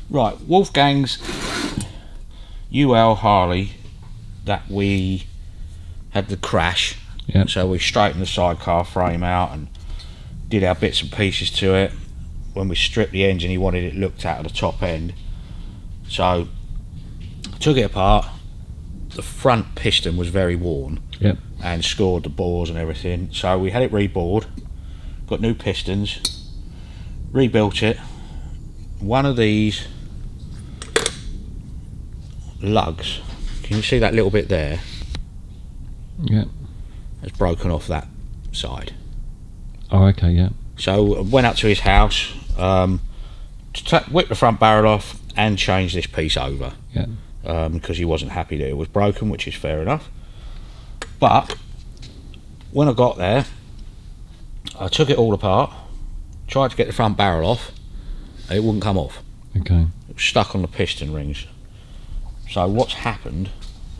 Right, Wolfgang's UL Harley that we had the crash. Yep. So we straightened the sidecar frame out and did our bits and pieces to it. When we stripped the engine, he wanted it looked at the top end. So took it apart. The front piston was very worn. Yep. And scored the bores and everything. So we had it rebored, got new pistons, rebuilt it. One of these lugs, can you see that little bit there? Yep. Has broken off that side. Oh, okay, yeah. So I went up to his house, whipped the front barrel off and changed this piece over. Yeah. Because he wasn't happy that it was broken, which is fair enough. But when I got there, I took it all apart, tried to get the front barrel off, and it wouldn't come off. Okay. It was stuck on the piston rings. So what's happened,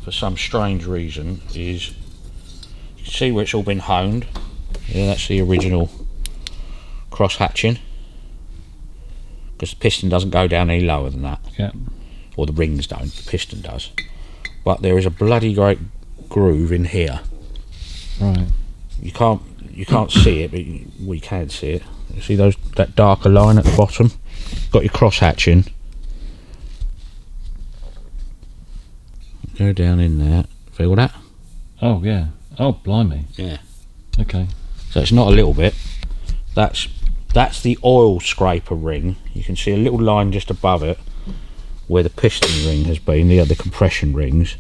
for some strange reason, is you can see where it's all been honed. Yeah, that's the original cross hatching, because the piston doesn't go down any lower than that. Yeah. Or the rings don't, the piston does. But there is a bloody great groove in here. Right. You can't see it, but we can see it. You see that darker line at the bottom? Got your cross hatching. Go down in there. Feel that? Oh, yeah. Oh, blimey. Yeah. Okay. So it's not a little bit. That's the oil scraper ring. You can see a little line just above it where the piston ring has been, the other compression rings.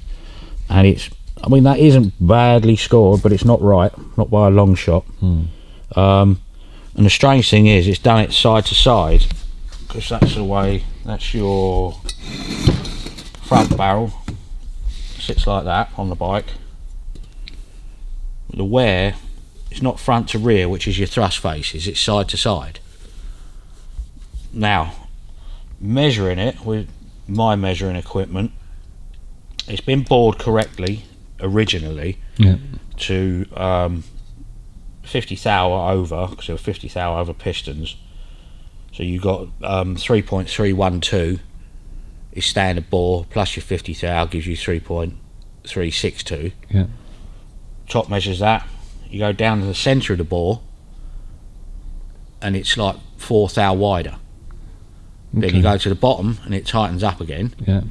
And it's, I mean, that isn't badly scored, but it's not right, not by a long shot. And the strange thing is, it's done it side to side, because that's the way, that's your front barrel, sits like that on the bike. The wear, it's not front to rear, which is your thrust faces, it's side to side. Now, measuring it with my measuring equipment, it's been bored correctly originally. Yeah. To 50 thou over, because there were 50 thou over pistons. So you got 3.312 is standard bore, plus your 50 thou gives you 3.362. Yeah. Top measures that. You go down to the centre of the bore and it's like 4 thou wider. Then you go to the bottom and it tightens up again. Yeah.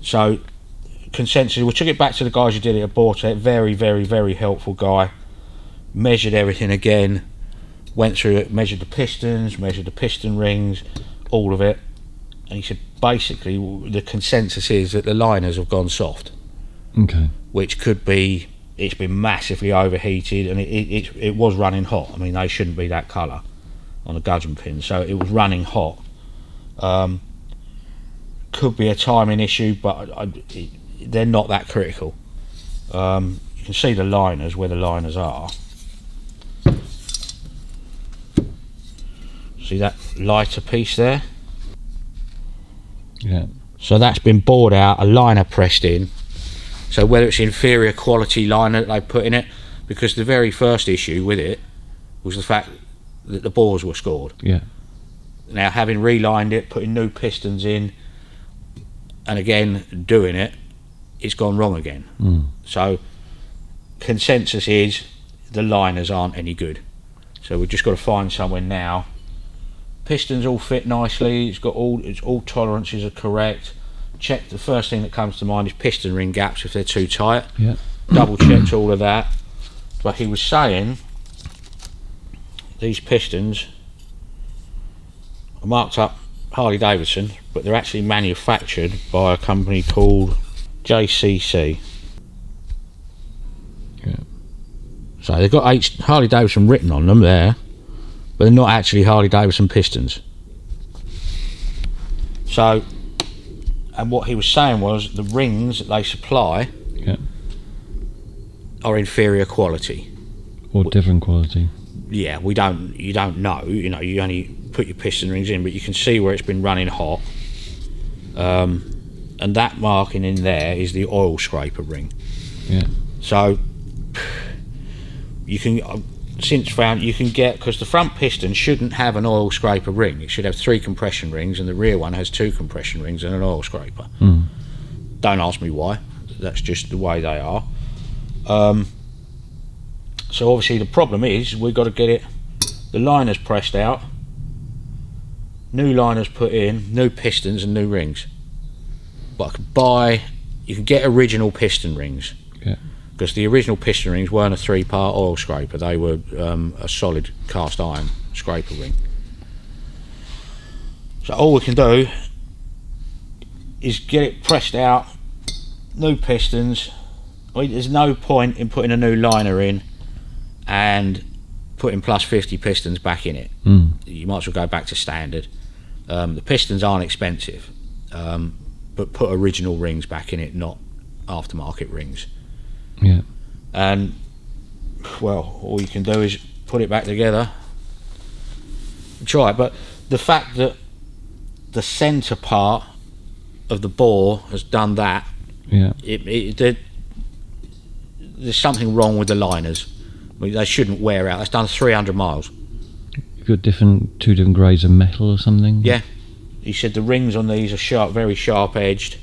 So consensus, we took it back to the guys who did it at Bortec. Very, very, very helpful guy. Measured everything again, went through it, measured the pistons, measured the piston rings, all of it, and he said basically the consensus is that the liners have gone soft. Okay. Which could be, it's been massively overheated, and it was running hot. I mean, they shouldn't be that colour on the gudgeon pin, so it was running hot. Could be a timing issue, but they're not that critical. You can see the liners, where the liners are. See that lighter piece there? Yeah. So that's been bored out, a liner pressed in. So whether it's inferior quality liner that they put in it, because the very first issue with it was the fact that the bores were scored. Yeah. Now, having relined it, putting new pistons in, and again doing it, it's gone wrong again. So consensus is the liners aren't any good. So we've just got to find somewhere now. Pistons all fit nicely. It's all tolerances are correct. Check, the first thing that comes to mind is piston ring gaps if they're too tight. Yeah. Double checked all of that. But he was saying these pistons are marked up Harley Davidson, but they're actually manufactured by a company called JCC. Yeah. So they've got Harley Davidson written on them there, but they're not actually Harley Davidson pistons. So, and what he was saying was the rings that they supply are inferior quality. Or different quality. Yeah, you don't know, you only put your piston rings in, but you can see where it's been running hot. And that marking in there is the oil scraper ring. Yeah. So you can, since found you can get, because the front piston shouldn't have an oil scraper ring, it should have 3 compression rings, and the rear one has 2 compression rings and an oil scraper. Don't ask me why, that's just the way they are. So obviously the problem is we've got to get it, the liners pressed out, new liners put in, new pistons and new rings. But I could buy, you can get original piston rings, because the original piston rings weren't a 3-part oil scraper, they were a solid cast iron scraper ring. So all we can do is get it pressed out, new pistons. I mean, there's no point in putting a new liner in and putting plus 50 pistons back in it. You might as well go back to standard. The pistons aren't expensive, but put original rings back in it, not aftermarket rings. And well, all you can do is put it back together and try it. But the fact that the centre part of the bore has done that, there's something wrong with the liners. I mean, they shouldn't wear out. That's done 300 miles. You've got 2 different grades of metal or something? Yeah. He said the rings on these are sharp, very sharp edged,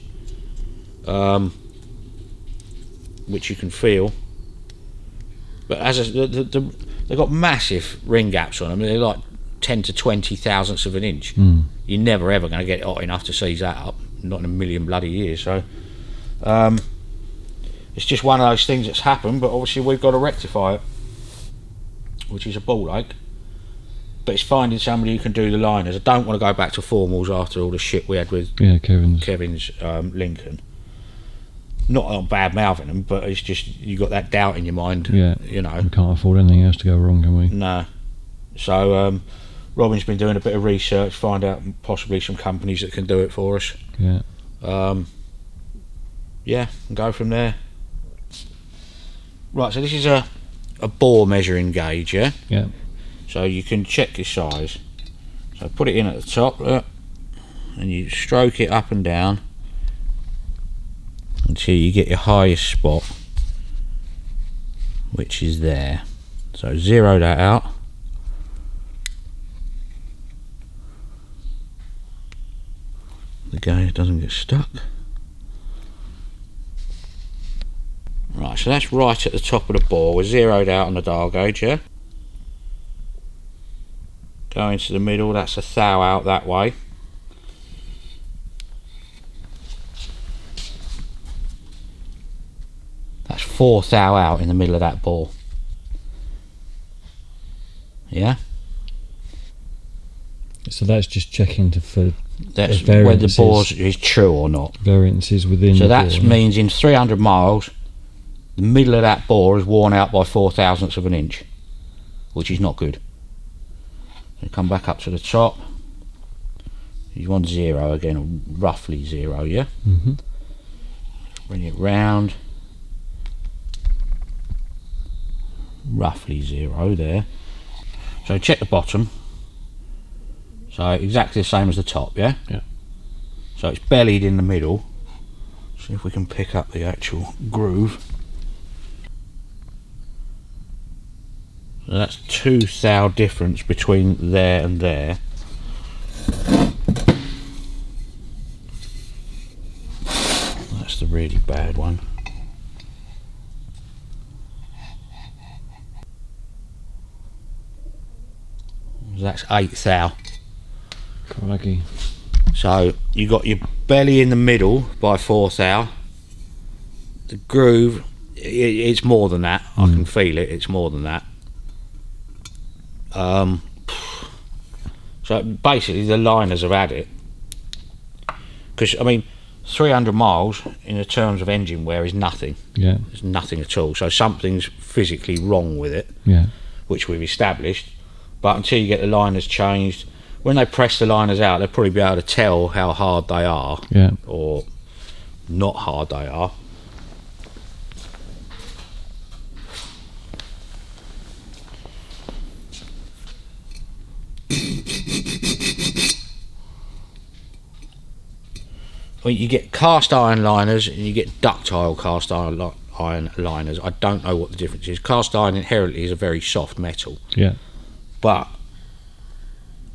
which you can feel. But as they've got massive ring gaps on them. They're like 10 to 20 thousandths of an inch. You're never ever going to get it hot enough to seize that up. Not in a million bloody years. So it's just one of those things that's happened. But obviously we've got to rectify it, which is a ball ache. But it's finding somebody who can do the liners. I don't want to go back to formals after all the shit we had with Kevin's Lincoln. Not on bad mouthing them, but it's just you got that doubt in your mind. You know, we can't afford anything else to go wrong, can we? No. So Robin's been doing a bit of research, find out possibly some companies that can do it for us. And go from there. Right, so this is a bore measuring gauge, yeah? So you can check your size. So put it in at the top, look, and you stroke it up and down until you get your highest spot, which is there. So zero that out. The gauge doesn't get stuck. Right, so that's right at the top of the bore. We're zeroed out on the dial gauge, yeah? Go into the middle, that's a thou out that way. That's 4 thou out in the middle of that bore. Yeah? So that's just checking for that's whether the bore is true or not. Variances within so the that bore, means in 300 miles, the middle of that bore is worn out by 4 thousandths of an inch, which is not good. So come back up to the top. You want 0 again, or roughly 0, yeah? Bring it round. Roughly 0 there. So check the bottom. So exactly the same as the top, yeah? So it's bellied in the middle. See if we can pick up the actual groove. So that's 2 thou difference between there and there. That's the really bad one. That's 8 thou. Crikey. So you got your belly in the middle by 4 thou. The groove, it's more than that. I can feel it. It's more than that. So basically, the liners have had it. Because I mean, 300 miles in the terms of engine wear is nothing. There's nothing at all. So something's physically wrong with it. Which we've established. But until you get the liners changed, when they press the liners out, they'll probably be able to tell how hard they are, or not hard they are. Well, you get cast iron liners and you get ductile cast iron iron liners. I don't know what the difference is. Cast iron inherently is a very soft metal. Yeah. But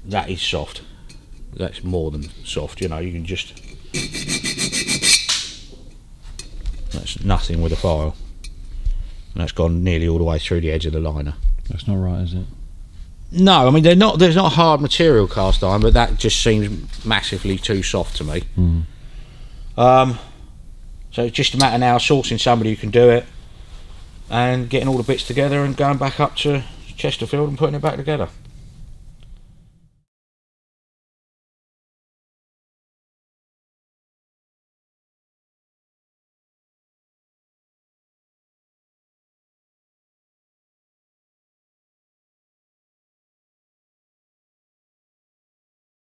that is soft. That's more than soft, you know, you can just... That's nothing with a file. And that's gone nearly all the way through the edge of the liner. That's not right, is it? No, I mean, there's not hard material cast iron, but that just seems massively too soft to me. So it's just a matter now of sourcing somebody who can do it and getting all the bits together and going back up to Chesterfield and putting it back together.